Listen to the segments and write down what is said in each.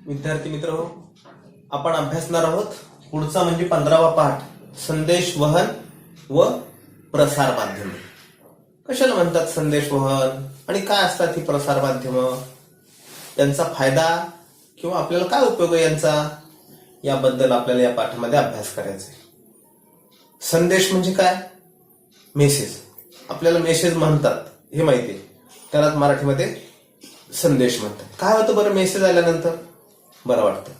विद्यार्थी मित्र हो, आपण अभ्यासणार आहोत पुढचा म्हणजे 15वा पाठ, संदेश वहन व प्रसार माध्यमे. कशाला म्हणतात संदेश वहन आणि काय असतात ही प्रसार माध्यम, यांचा फायदा किंवा आपल्याला काय उपयोग आहे यांचा, याबद्दल आपल्याला या पाठामध्ये अभ्यास करायचा आहे. संदेश म्हणजे काय? मेसेज. आपल्याला मेसेज म्हणतात हे माहिती आहे, त्यालाच मराठीमध्ये संदेश म्हणतात. काय होतं बरं मेसेज आल्यानंतर? बरं वाटतं.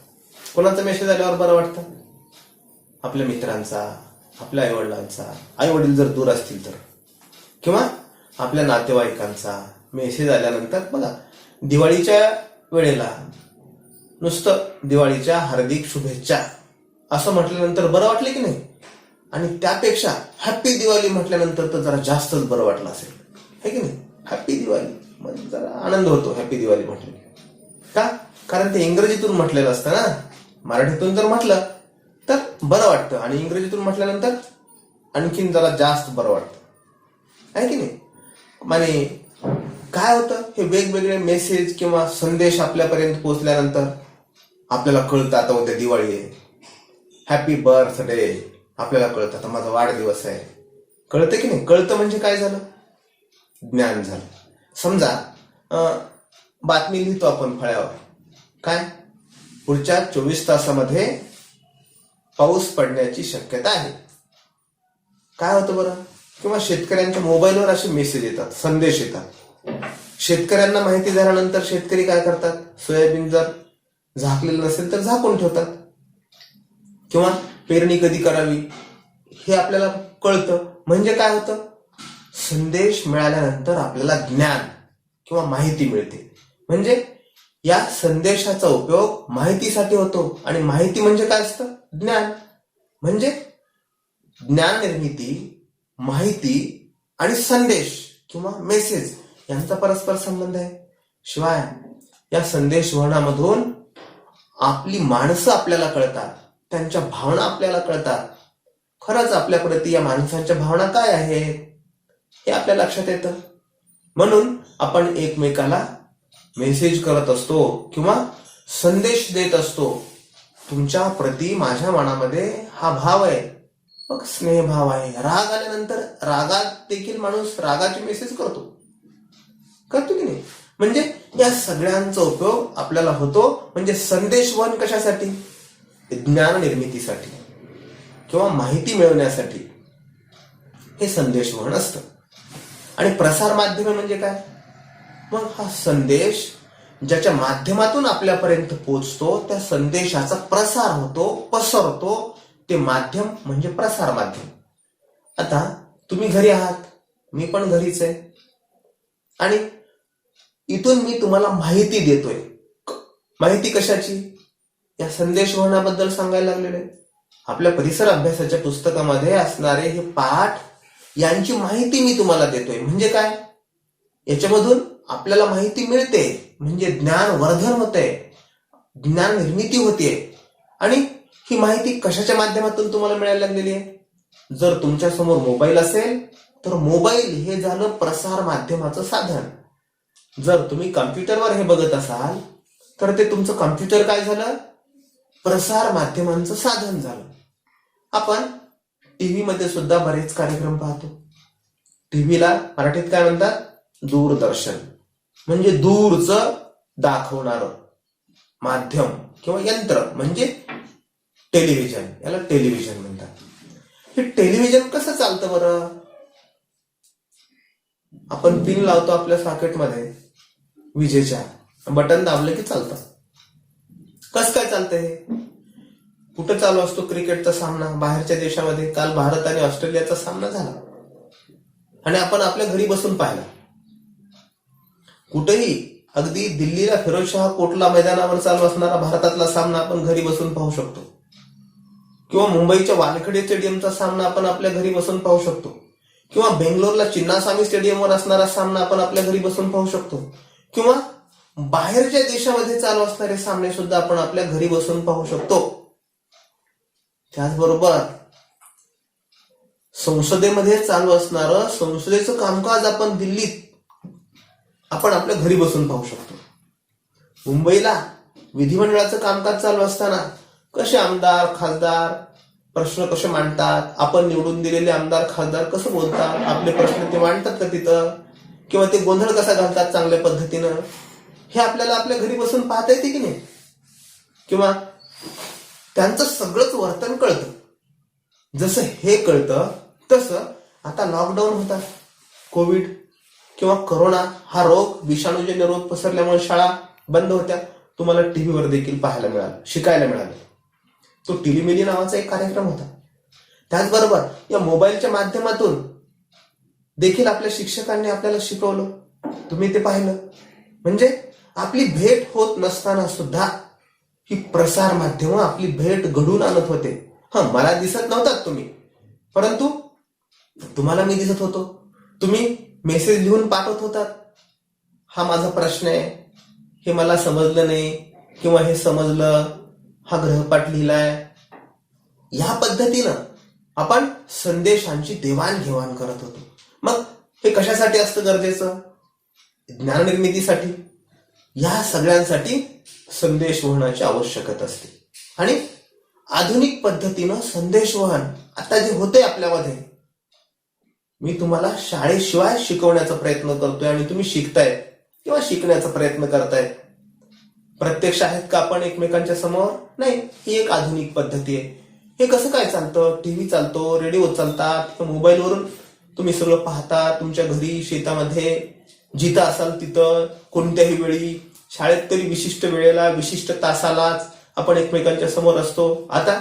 कोणाचा मेसेज आल्यावर बरं वाटतं? आपल्या मित्रांचा, आपल्या आईवडिलांचा, आईवडील जर दूर असतील तर, किंवा आपल्या नातेवाईकांचा मेसेज आल्यानंतर. बघा, दिवाळीच्या वेळेला नुसतं दिवाळीच्या हार्दिक शुभेच्छा असं म्हटल्यानंतर बरं वाटलं की नाही? आणि त्यापेक्षा हॅपी दिवाळी म्हटल्यानंतर तर जरा जास्तच बरं वाटलं असेल, है की नाही? हॅपी दिवाळी म्हणजे जरा आनंद होतो हॅपी दिवाळी म्हटलं का? कारण ते इंग्रजीतून म्हटलेलं असतं ना. मराठीतून जर म्हटलं तर बरं वाटतं आणि इंग्रजीतून म्हटल्यानंतर आणखीन जरा जास्त बरं वाटतं, आहे की नाही? आणि काय होतं, हे वेगवेगळे मेसेज किंवा संदेश आपल्यापर्यंत पोहोचल्यानंतर आपल्याला कळतं आता उद्या दिवाळी आहे, हॅपी बर्थडे आपल्याला कळतं, आता माझा वाढदिवस आहे. कळतं की नाही? कळतं म्हणजे काय झालं? ज्ञान झालं. समजा बातमी लिहितो आपण फळ्यावर, काय पुढच्या 24 तासामध्ये पाऊस पडण्याची शक्यता आहे. काय होतं बरं? किंवा शेतकऱ्यांच्या मोबाईलवर असे मेसेज येतात, संदेश येतात. शेतकऱ्यांना माहिती झाल्यानंतर शेतकरी काय करतात? सोयाबीन जर झाकलेलं नसेल तर झाकून ठेवतात. किंवा पेरणी कधी करावी हे आपल्याला कळतं. म्हणजे काय होतं? संदेश मिळाल्यानंतर आपल्याला ज्ञान किंवा माहिती मिळते. म्हणजे या संदेशाचा उपयोग माहितीसाठी होतो. आणि माहिती म्हणजे काय असतं? ज्ञान. म्हणजे ज्ञान निर्मिती, माहिती आणि संदेश किंवा मेसेज यांचा परस्पर संबंध आहे. शिवाय या संदेश वहनामधून आपली माणसं आपल्याला कळतात, त्यांच्या भावना आपल्याला कळतात. खरंच आपल्या प्रती या माणसांच्या भावना काय आहेत हे आपल्या लक्षात येतं. म्हणून आपण एकमेकाला मेसेज करत असतो किंवा संदेश देत असतो. तुमच्या प्रती माझ्या मनामध्ये हा भाव आहे, मग स्नेहभाव आहे. राग आल्यानंतर रागात देखील माणूस रागाचे मेसेज करतो की नाही? म्हणजे या सगळ्यांचा उपयोग आपल्याला होतो. म्हणजे संदेशवहन कशासाठी? ज्ञान निर्मितीसाठी किंवा माहिती मिळवण्यासाठी हे संदेशवहन असतं. आणि प्रसार माध्यमे म्हणजे काय? मग हा संदेश ज्याच्या माध्यमातून आपल्यापर्यंत पोहोचतो, त्या संदेशाचा प्रसार होतो, पसरतो, ते माध्यम म्हणजे प्रसार माध्यम. आता तुम्ही घरी आहात, मी पण घरीच आहे, आणि इथून मी तुम्हाला माहिती देतोय. माहिती कशाची? या संदेशवहनाबद्दल सांगायला लागलेलं आहे. आपल्या परिसर अभ्यासाच्या पुस्तकामध्ये असणारे हे पाठ यांची माहिती मी तुम्हाला देतोय. म्हणजे काय? याच्यामधून आपल्याला माहिती मिळते, म्हणजे ज्ञान वर्धन होते, ज्ञान निर्मिती होते. आणि ही माहिती कशाच्या माध्यमातून तुम्हाला मिळायला लागलेली आहे? जर तुमच्या समोर मोबाईल असेल तर मोबाईल हे झालं प्रसार माध्यमाचं साधन. जर तुम्ही कम्प्युटरवर हे बघत असाल तर ते तुमचं कम्प्युटर काय झालं? प्रसार माध्यमांचं साधन झालं. आपण टीव्ही मध्ये सुद्धा बरेच कार्यक्रम पाहतो. टीव्हीला मराठीत काय म्हणतात? दूरदर्शन. म्हणजे दूरचं दाखवणारं माध्यम किंवा यंत्र म्हणजे टेलिव्हिजन. याला टेलिव्हिजन म्हणतात. हे टेलिव्हिजन कसं चालतं बरं? आपण पिन लावतो आपल्या सॉकेटमध्ये विजेच्या, बटन दाबलं की चालतं. कसं काय चालतं हे? कुठं चालू असतो क्रिकेटचा सामना बाहेरच्या देशामध्ये? काल भारत आणि ऑस्ट्रेलियाचा सामना झाला आणि आपण आपल्या घरी बसून पाहिला. कुठेही, अगदी दिल्लीला फिरोजशाह कोटला मैदानावर चालू असणारा भारतातला सामना आपण घरी बसून पाहू शकतो. किंवा मुंबईच्या वानखेडे स्टेडियमचा सामना आपण आपल्या घरी बसून पाहू शकतो. किंवा बेंगलोरला चिन्नास्वामी स्टेडियमवर असणारा सामना आपण आपल्या घरी बसून पाहू शकतो. किंवा बाहेरच्या देशामध्ये चालू असणारे सामने सुद्धा आपण आपल्या घरी बसून पाहू शकतो. त्याचबरोबर संसदेमध्ये चालू असणारं संसदेचं कामकाज आपण दिल्लीत आपण आपल्या घरी बसून पाहू शकतो. मुंबईला विधिमंडळाचं कामकाज चालू असताना कसे आमदार खासदार प्रश्न कसे मांडतात, आपण निवडून दिलेले आमदार खासदार कसं बोलतात, आपले प्रश्न ते मांडतात का तिथं, किंवा ते गोंधळ कसा घालतात चांगल्या पद्धतीनं, हे आपल्याला आपल्या घरी बसून पाहता येते की नाही. किंवा त्यांचं सगळंच वर्तन कळतं. जसं हे कळतं तसं आता लॉकडाऊन होता, कोविड किंवा कोरोना हा रोग, विषाणूजन्य रोग पसरल्यामुळे शाळा बंद होत्या. तुम्हाला टीव्हीवर देखील पाहायला मिळालं, शिकायला मिळालं. तो टिलीमिली नावाचा एक कार्यक्रम होता. त्याचबरोबर या मोबाईलच्या माध्यमातून देखील आपल्या शिक्षकांनी आपल्याला शिकवलं, तुम्ही ते पाहिलं. म्हणजे आपली भेट होत नसताना सुद्धा ही प्रसार माध्यम आपली भेट घडवून आणत होते. मला दिसत नव्हतात तुम्ही, परंतु तुम्हाला मी दिसत होतो. तुम्ही मेसेज लिहून पाठवत होतात, हा माझा प्रश्न आहे, हे मला समजलं नाही, किंवा हे समजलं, हा ग्रहपाठ लिहिलाय. या पद्धतीनं आपण संदेशांची देवाणघेवाण करत होतो. मग हे कशासाठी असतं गरजेचं? ज्ञान निर्मितीसाठी. या सगळ्यांसाठी संदेशवहनाची आवश्यकता असते. आणि आधुनिक पद्धतीनं संदेशवहन आता जे होते आपल्यामध्ये, मी तुम्हाला शाळेशिवाय शिकवण्याचा प्रयत्न करतोय आणि तुम्ही शिकताय किंवा शिकण्याचा प्रयत्न करताय. प्रत्यक्ष आहेत का आपण एकमेकांच्या समोर? नाही. ही एक आधुनिक पद्धती आहे. हे कसं काय चालतं? टीव्ही चालतो, रेडिओ चालतात, मोबाईलवरून तुम्ही सगळं पाहता. तुमच्या घरी, शेतामध्ये, जिथं असाल तिथं, कोणत्याही वेळी, शाळेत तरी विशिष्ट वेळेला, विशिष्ट तासालाच आपण एकमेकांच्या समोर असतो. आता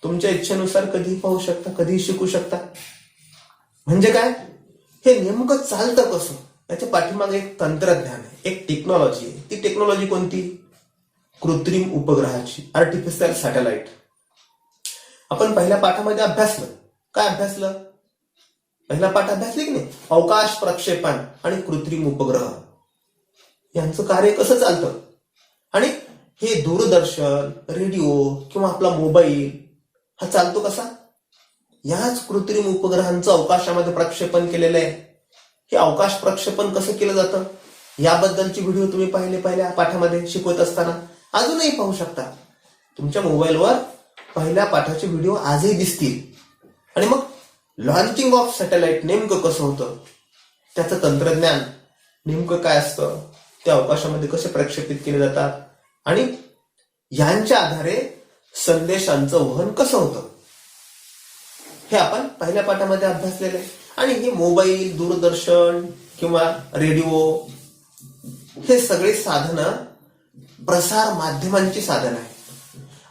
तुमच्या इच्छेनुसार कधीही पाहू शकता, कधीही शिकू शकता. म्हणजे काय? हे नेमकं चालतं कसं? याच्या पाठीमागे एक तंत्रज्ञान आहे, एक टेक्नॉलॉजी आहे. ती टेक्नॉलॉजी कोणती? कृत्रिम उपग्रहाची, आर्टिफिशियल सॅटेलाइट. आपण पहिल्या पाठामध्ये अभ्यासलं. काय अभ्यासलं? पहिला पाठ अभ्यासले की नाही? अवकाश प्रक्षेपण आणि कृत्रिम उपग्रह यांचं कार्य कसं चालतं. आणि हे दूरदर्शन, रेडिओ किंवा आपला मोबाईल हा चालतो कसा? याच कृत्रिम उपग्रहांचं अवकाशामध्ये प्रक्षेपण केलेलं आहे. हे अवकाश प्रक्षेपण कसं केलं जातं याबद्दलची व्हिडिओ तुम्ही पहिल्या पाठामध्ये शिकवत असताना अजूनही पाहू शकता. तुमच्या मोबाईलवर पहिल्या पाठाचे व्हिडिओ आजही दिसतील. आणि मग लॉन्चिंग ऑफ सॅटेलाइट नेमकं कसं होतं, त्याचं तंत्रज्ञान नेमकं काय असतं, ते अवकाशामध्ये कसे प्रक्षेपित केले जातात, आणि यांच्या आधारे संदेशांचं वहन कसं होतं, हे आपण पहिल्या पाठामध्ये अभ्यासलेलं आहे. आणि हे मोबाईल, दूरदर्शन किंवा रेडिओ हे सगळे साधनं प्रसार माध्यमांची साधनं आहेत.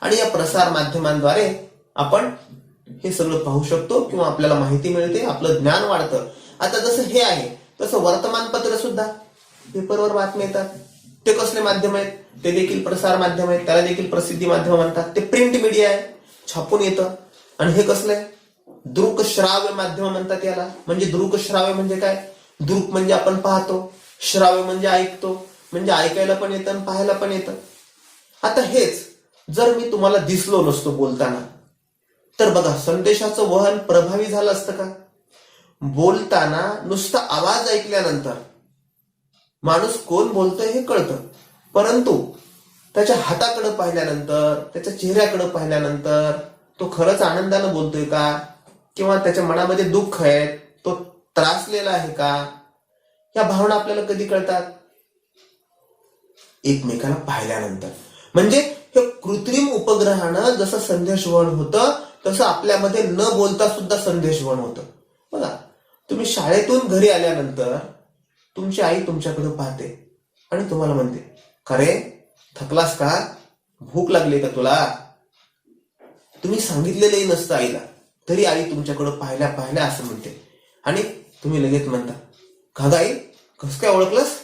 आणि या प्रसार माध्यमांद्वारे आपण हे सगळं पाहू शकतो किंवा आपल्याला माहिती मिळते, आपलं ज्ञान वाढतं. आता जसं हे आहे तसं वर्तमानपत्र सुद्धा, पेपरवर बातम्या येतात, ते कसले माध्यम आहेत? ते देखील प्रसार माध्यम आहेत. त्याला देखील प्रसिद्धी माध्यम म्हणतात. ते प्रिंट मीडिया आहे, छापून येतं. आणि हे कसलं आहे? दृकश्राव्य माध्यम म्हणतात याला. म्हणजे दृकश्राव्य म्हणजे काय? दृक म्हणजे आपण पाहतो, श्राव्य म्हणजे ऐकतो. म्हणजे ऐकायला पण येतं आणि पाहायला पण येतं. आता हेच जर मी तुम्हाला दिसलो नसतो बोलताना, तर बघा संदेशाचं वहन प्रभावी झालं असतं का? बोलताना नुसता आवाज ऐकल्यानंतर माणूस कोण बोलतोय हे कळतं, परंतु त्याच्या हाताकडे पाहिल्यानंतर, त्याच्या चेहऱ्याकडे पाहिल्यानंतर तो खरंच आनंदानं बोलतोय का, किंवा त्याच्या मनामध्ये दुःख आहे, तो त्रासलेला आहे का, या भावना आपल्याला कधी कळतात? एकमेकाला पाहिल्यानंतर. म्हणजे हे कृत्रिम उपग्रहानं जसं संदेशवहन होतं तसं आपल्यामध्ये न बोलता सुद्धा संदेशवहन होतं. बघा, तुम्ही शाळेतून घरी आल्यानंतर तुमची आई तुमच्याकडे पाहते आणि तुम्हाला म्हणते, खरे थकलास का, भूक लागली का तुला? तुम्ही सांगितलेलंही नसतं आईला, तरी आई तुमच्याकडे पाहिल्या पाहिल्या असं म्हणते. आणि तुम्ही लगेच म्हणता, का ग आई, कसं काय ओळखलंस?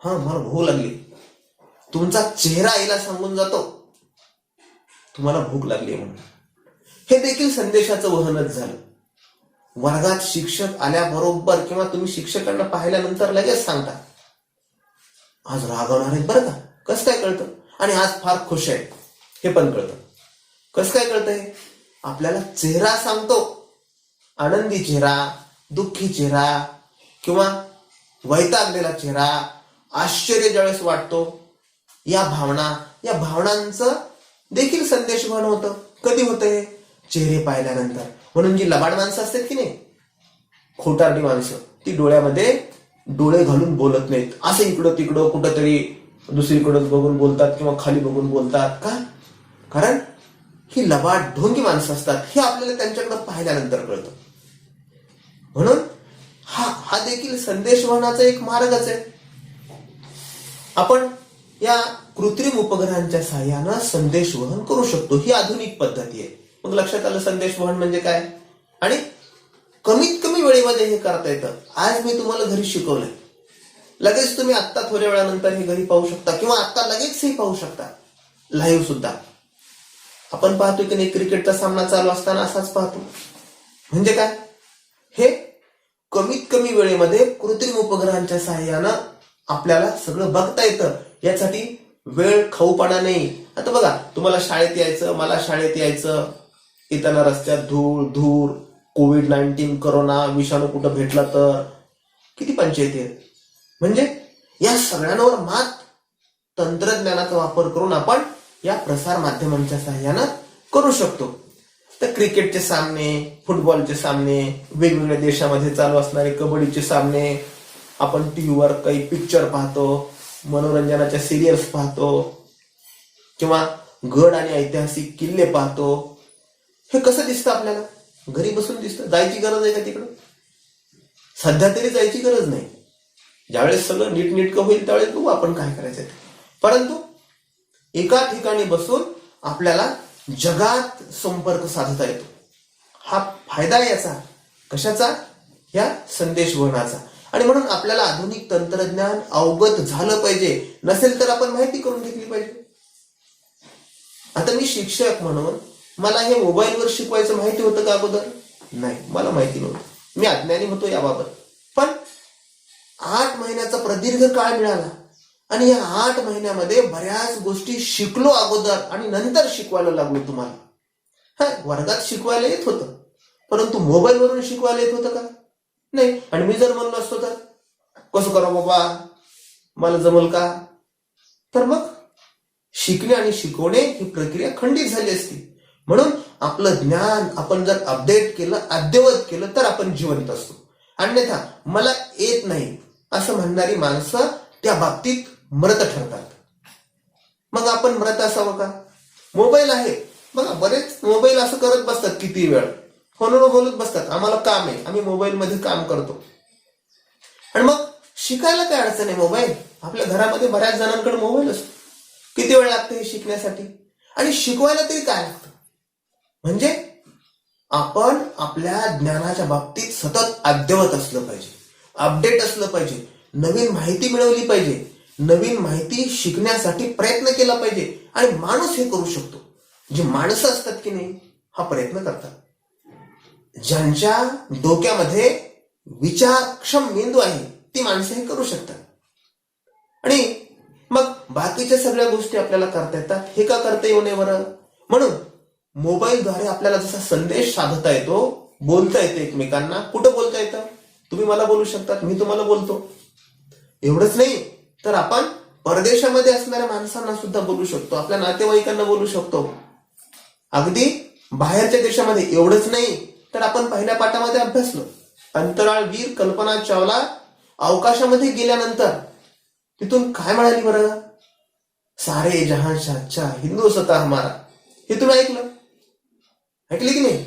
हा, मला भूक लागली. तुमचा चेहरा आईला सांगून जातो तुम्हाला भूक लागली म्हणून. हे देखील संदेशाचं वहनच झालं. वर्गात शिक्षक आल्याबरोबर किंवा तुम्ही शिक्षकांना पाहिल्यानंतर लगेच सांगता, आज रागवणार आहेत बरं का. कसं काय कळतं? आणि आज फार खुश आहे हे पण कळतं. कसं काय कळतंय? आपल्याला चेहरा सांगतो. आनंदी चेहरा, दुःखी चेहरा किंवा वैतागलेला चेहरा, आश्चर्य ज्यावेळेस वाटतो, या भावना या भावनांचं देखील संदेशवहन होतं. कधी होतं हे? चेहरे पाहिल्यानंतर. म्हणून जी लबाड माणसं असतात की नाही, खोटारडी माणसं, ती डोळ्यामध्ये डोळे घालून बोलत नाहीत. असं इकडं तिकडं कुठंतरी दुसरीकडं बघून बोलतात किंवा खाली बघून बोलतात. का? कारण ही लबाड ढोंगी माणसं असतात. हे आपल्याला त्यांच्याकडे पाहिल्यानंतर कळतं. म्हणून हा देखील संदेशवहनाचा एक मार्गच आहे. आपण या कृत्रिम उपग्रहांच्या सहाय्यानं संदेशवहन करू शकतो. ही आधुनिक पद्धती आहे. मग लक्षात आलं संदेशवहन म्हणजे काय, आणि कमीत कमी वेळेमध्ये हे करता येतं. आज मी तुम्हाला घरी शिकवलंय, लगेच तुम्ही आत्ता थोड्या वेळानंतर हे घरी पाहू शकता किंवा आत्ता लगेच हे पाहू शकता, लाईव्ह सुद्धा. आपण पाहतो की नाही, क्रिकेटचा सामना चालू असताना असाच पाहतो. म्हणजे काय, हे कमीत कमी वेळेमध्ये कृत्रिम उपग्रहांच्या सहाय्यानं आपल्याला सगळं बघता येतं. यासाठी वेळ खाऊपणा नाही. आता बघा, तुम्हाला शाळेत यायचं, मला शाळेत यायचं, येताना रस्त्यात धूर, कोविड-19, कोरोना विषाणू कुठं भेटला तर किती पंचायती आहेत. म्हणजे या सगळ्यांवर मात तंत्रज्ञानाचा वापर करून आपण या प्रसार माध्यमांच्या सहाय्यानं करू शकतो. तर क्रिकेटचे सामने, फुटबॉलचे सामने, वेगवेगळ्या देशामध्ये चालू असणारे कबड्डीचे सामने, आपण टीव्हीवर काही पिक्चर पाहतो, मनोरंजनाच्या सिरियल्स पाहतो किंवा गड आणि ऐतिहासिक किल्ले पाहतो. हे कसं दिसतं आपल्याला? घरी बसून दिसतं. जायची गरज आहे का तिकडं? सध्या तरी जायची गरज नाही. ज्यावेळेस सगळं नीटनेटकं होईल त्यावेळेस बघू आपण काय करायचं. परंतु एका ठिकाणी बसून आपल्याला जगात संपर्क साधता येतो. हा फायदा आहे याचा. कशाचा? या संदेशवहनाचा. आणि म्हणून आपल्याला आधुनिक तंत्रज्ञान अवगत झालं पाहिजे. नसेल तर आपण माहिती करून घेतली पाहिजे. आता मी शिक्षक म्हणून मला हे मोबाईलवर शिकवायचं माहिती होतं का अगोदर? नाही, मला माहिती नव्हतं. मी अज्ञानी होतो याबाबत. पण 8 महिन्याचा प्रदीर्घ काळ मिळाला आणि या 8 महिन्यामध्ये बऱ्याच गोष्टी शिकलो अगोदर आणि नंतर शिकवायला लागलो तुम्हाला. वर्गात शिकवायला येत होतं, परंतु मोबाईलवरून शिकवायला येत होतं का? नाही. आणि मी जर म्हणलो असतो तर कसं करा बाबा, मला जमल का? तर मग शिकणे आणि शिकवणे ही प्रक्रिया खंडित झाली असती. म्हणून आपलं ज्ञान आपण जर अपडेट केलं, अद्ययावत केलं, तर आपण जिवंत असतो. अन्यथा मला येत नाही असं म्हणणारी माणसं त्या बाबतीत मृत ठरतात. मग आपण मृत असावं का? मोबाईल आहे बघा, बरेच मोबाईल असं करत बसतात, किती वेळ फोनवर बोलत बसतात. आम्हाला काम आहे, आम्ही मोबाईल मध्ये काम करतो. आणि मग शिकायला काय अडचण आहे? मोबाईल आपल्या घरामध्ये बऱ्याच जणांकडे मोबाईल असतो. किती वेळ लागतो हे शिकण्यासाठी? आणि शिकवायला तरी काय लागतं? म्हणजे आपण आपल्या ज्ञानाच्या बाबतीत सतत अद्ययावत असलं पाहिजे, अपडेट असलं पाहिजे, नवीन माहिती मिळवली पाहिजे, नवीन माहिती शिकण्यासाठी प्रयत्न केला पाहिजे. आणि माणूस हे करू शकतो. जी माणसं असतात की नाही, हा प्रयत्न करतात. ज्यांच्या डोक्यामध्ये विचारक्षम मेंदू आहे ती माणसं हे करू शकतात. आणि मग बाकीच्या सगळ्या गोष्टी आपल्याला करता येतात. हे का करता येऊ नये बरं? म्हणून मोबाईलद्वारे आपल्याला जसा संदेश साधता येतो, बोलता येतं एकमेकांना. कुठं बोलता येतं? तुम्ही मला बोलू शकतात, मी तुम्हाला बोलतो. एवढंच नाही तर आपण परदेशामध्ये असणाऱ्या माणसांना सुद्धा बोलू शकतो, आपल्या नातेवाईकांना बोलू शकतो, अगदी बाहेरच्या देशामध्ये. एवढंच नाही तर आपण पहिल्या पाठामध्ये अभ्यासलो, अंतराळवीर कल्पना चावला अवकाशामध्ये गेल्यानंतर तिथून काय म्हणाली बरं? सारे जहां से अच्छा हिंदुस्तान हमारा. हे तुम्ही ऐकले की नाही?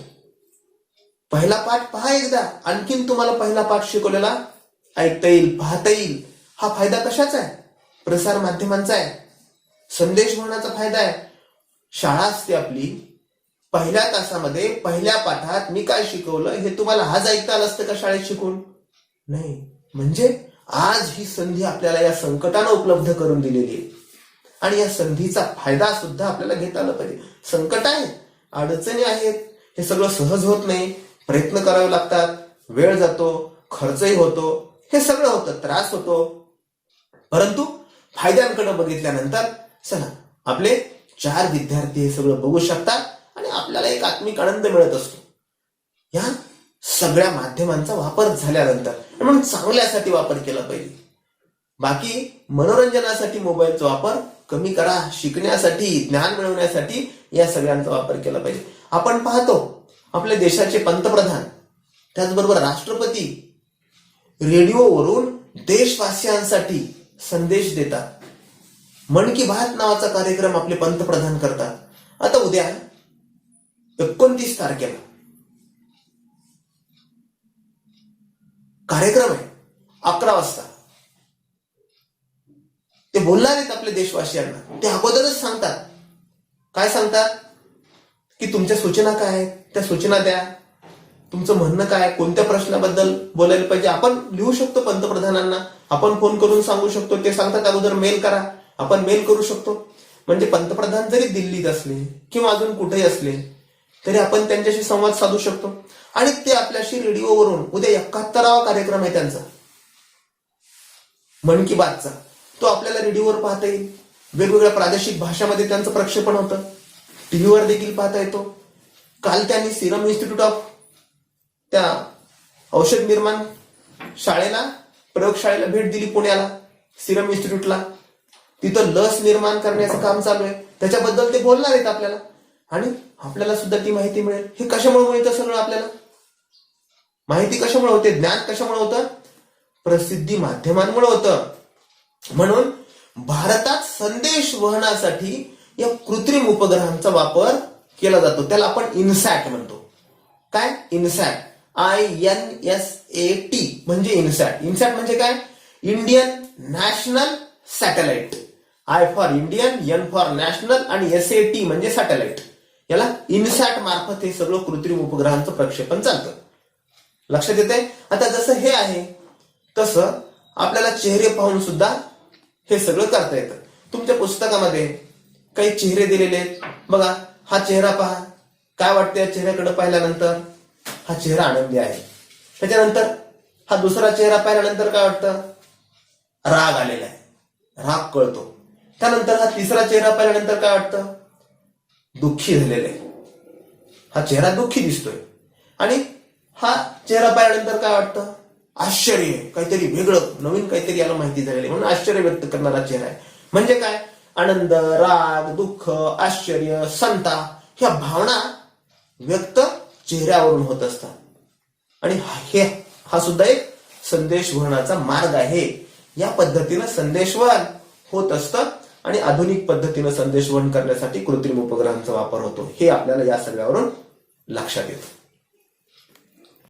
पहिला पाठ पहा एकदा, आणखीन तुम्हाला पहिला पाठ शिकवलेला ऐकता येईल, पाहता येईल. हा फायदा कशाचा आहे? प्रसार माध्यमांचा आहे, संदेशवहनाचा फायदा आहे. शाळा असते आपली, पहिल्या तासामध्ये पहिल्या पाठात मी काय शिकवलं हे तुम्हाला आज ऐकता आलं असतं का शाळेत शिकून? नाही. म्हणजे आज ही संधी आपल्याला या संकटानं उपलब्ध करून दिलेली आहे आणि या संधीचा फायदा सुद्धा आपल्याला घेता आला पाहिजे. संकट आहे, अडचणी आहेत, हे सगळं सहज होत नाही, प्रयत्न करावे लागतात, वेळ जातो, खर्चही होतो, हे सगळं होतं, त्रास होतो. परंतु फायद्यांकडे बघितल्यानंतर चला, आपले 4 विद्यार्थी हे सगळं बघू शकतात आणि आपल्याला एक आत्मिक आनंद मिळत असतो या सगळ्या माध्यमांचा वापर झाल्यानंतर. म्हणून चांगल्यासाठी वापर केला पाहिजे. बाकी मनोरंजनासाठी मोबाईलचा वापर कमी करा, शिकण्यासाठी, ज्ञान मिळवण्यासाठी या सगळ्यांचा वापर केला पाहिजे. आपण पाहतो आपल्या देशाचे पंतप्रधान त्याचबरोबर राष्ट्रपती रेडिओवरून देशवासियांसाठी संदेश देतात. मन की बात नावाचा कार्यक्रम आपले पंतप्रधान करतात. आता उद्या 29 तारखेला कार्यक्रम आहे 11 वाजता. ते बोलणार आहेत आपल्या देशवासियांना. ते अगोदरच सांगतात. काय सांगतात की तुमच्या सूचना काय आहेत त्या सूचना द्या, तुमचं म्हणणं काय, कोणत्या प्रश्नाबद्दल बोलायला पाहिजे आपण लिहू शकतो पंतप्रधानांना, आपण फोन करून सांगू शकतो. ते सांगतात अगोदर मेल करा, आपण मेल करू शकतो. म्हणजे पंतप्रधान जरी दिल्लीत असले किंवा अजून कुठेही असले तरी आपण त्यांच्याशी संवाद साधू शकतो. आणि ते आपल्याशी रेडिओवरून उद्या 71वा कार्यक्रम आहे त्यांचा मन की बातचा, तो आपल्याला रेडिओवर पाहता येईल. वेगवेगळ्या प्रादेशिक भाषामध्ये त्यांचं प्रक्षेपण होतं. टीव्हीवर देखील पाहता येतो. काल त्यांनी सिरम इन्स्टिट्यूट ऑफ त्या औषध निर्माण शाळेला, प्रयोगशाळेला भेट दिली पुण्याला, सिरम इन्स्टिट्यूटला. तिथं लस निर्माण करण्याचं काम चालू आहे. त्याच्याबद्दल ते बोलणार आहेत आपल्याला आणि आपल्याला सुद्धा ती माहिती मिळेल. हे कशामुळे मिळतं सगळं आपल्याला? माहिती कशामुळे होते, ज्ञान कशामुळे होतं? प्रसिद्धी माध्यमांमुळे होतं. म्हणून भारतात संदेश वहनासाठी या कृत्रिम उपग्रहांचा वापर केला जातो. त्याला आपण इनसॅट म्हणतो. काय? इनसॅट, INSAT म्हणजे इनसॅट. इनसॅट म्हणजे काय? Indian national satellite. I for Indian, N for national आणि SAT म्हणजे सॅटेलाइट. याला इनसॅट मार्फत हे सगळं कृत्रिम उपग्रहांचं प्रक्षेपण चालतं. लक्षात येते? आता जसं हे आहे तसं आपल्याला चेहरे पाहून सुद्धा हे सगळं करता येतं. तुमच्या पुस्तकामध्ये काही चेहरे दिलेले आहेत बघा. हा चेहरा पहा, काय वाटतं या चेहऱ्याकडे पाहिल्यानंतर? हा चेहरा आनंदी आहे. त्याच्यानंतर हा दुसरा चेहरा पाहिल्यानंतर काय वाटतं? राग आलेला आहे, राग कळतो. त्यानंतर हा तिसरा चेहरा पाहिल्यानंतर काय वाटतं? दुःखी झालेला आहे. हा चेहरा दुःखी दिसतोय. आणि हा चेहरा पाहिल्यानंतर काय वाटतं? आश्चर्य, काहीतरी वेगळं नवीन काहीतरी याला माहिती झालेली आहे म्हणून आश्चर्य व्यक्त करणारा चेहरा आहे. म्हणजे काय? आनंद, राग, दुःख, आश्चर्य, संताप ह्या भावना व्यक्त चेहऱ्यावरून होत असतात. आणि हा सुद्धा एक संदेश वहनाचा मार्ग आहे. या पद्धतीनं संदेशवहन होत असतं आणि आधुनिक पद्धतीनं संदेशवहन करण्यासाठी कृत्रिम उपग्रहांचा वापर होतो. हे आपल्याला या सगळ्यावरून लक्षात येतं.